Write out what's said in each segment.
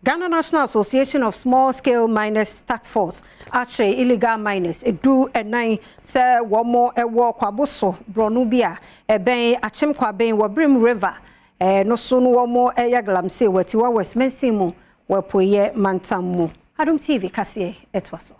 Ghana National Association of Small Scale Miners Task Force actually illegal miners do a nine say one more a walk kwaboso bronubia a ben achim kwaben wa Birim River no soon one more a galamseyers wetiwa West Mensimu wa poye mantamu. Adom TV Kasee etwaso.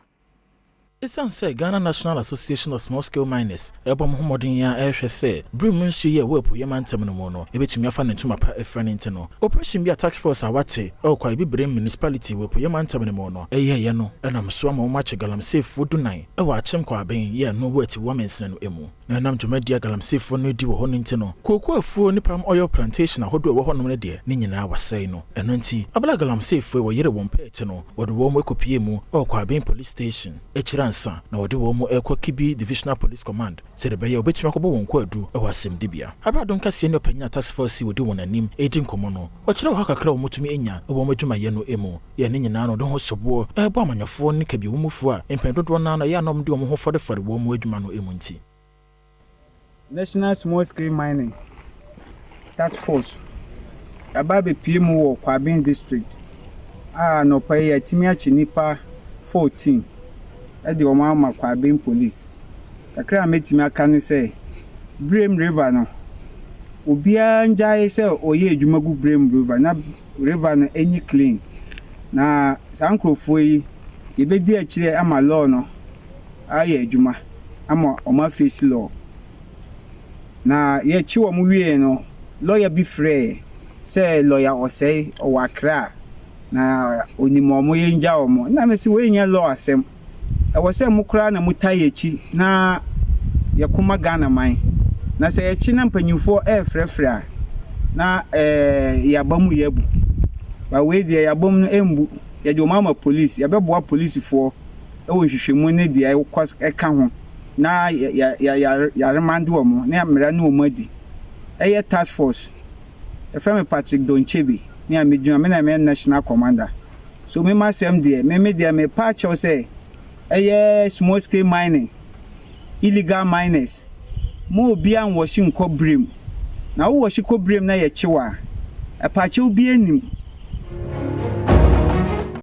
Isan say Ghana National Association of Small Scale Miners ebom homodin ya ehwese Birim nsu ye wepo ye mantem no mo no ebetumi afa ne ntuma pa efrane nti no operation bi task force awate okwa bi Birim municipality wepo ye mantem no mo no ye no enam so ama mo ache galamseyfo dunan ewa achem kwa ben ye no wati women's no emu na nam dwumadia galamseyfo no di wo ho nti no kokoko afuo nipam oil plantation ahodo wo ho no de ne nyina wasai no eno nti abala galamseyfo wo yere won pa eche no wodo wo mo ekopie mu okwa ben police station na wode wo mo ekwa Kibi Divisional Police Command se de be ye obetuma ko bo won ko adu e wasem dibia Adom Kasee ne opanya task force wode won anim edi nkomo no wo kire wo kakra wo mutumi enya wo madwuma ye no emu ye ne nyina no do ho sobo e bo amanyafo ne kabi wo mufu a empendodo na ya nom de wo ho fode wo mo adwuma no emu nti National Small Scale Mining Task Force ababe PM wo Kwabin District no pa ye timi achi nipa 14 edi o ma Kwabin police kakra metimi aka ne say Birim River no obia njae say oye adwuma gu Birim River na river no enyi clean na sankrofo yi yebedi akire ama law no aye adwuma ama o ma face law na ye chi wo mu wie no lawyer bi free say lawyer osei o wakra na onimo mo ye nja o mo na mesi we nya law asem e wo say mukra na mutaye chi na yakuma Ghana man na say chi na mpanyufo frefra na yabamu yebu ba we de yabom no embu ye de mama police ya beboa police fo e wo hwehwemu ne de e ka ho na ya remand wo mo na amra na o madi eye task force e from Patrick Donchebi ni amedwuma me na me national commander so me masem de me de me patch o say eye small scale mining illegal miners mo obi an woshi nko Birim na wo woshi ko Birim na ye chiwa e patch obi anim